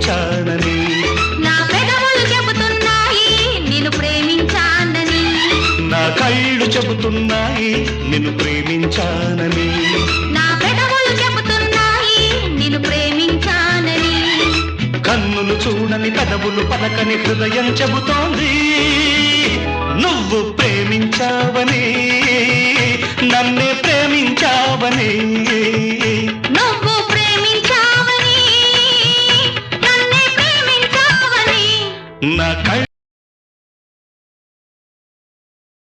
ప్రేమించానని. నా పెదవులు చెబుతున్నాయి నిన్ను ప్రేమించానని. నా కళ్ళు చెబుతున్నాయి నిన్ను ప్రేమించానని. నా పెదవులు చెబుతున్నాయి నిన్ను ప్రేమించానని. కన్నులు చూడని పెదవులు పలకని హృదయం చెబుతోంది నువ్వు ప్రేమించావని, నన్నే ప్రేమించావని. నువ్వు ప్రేమించావని నన్నే ప్రేమించావని. నా కళ్ళు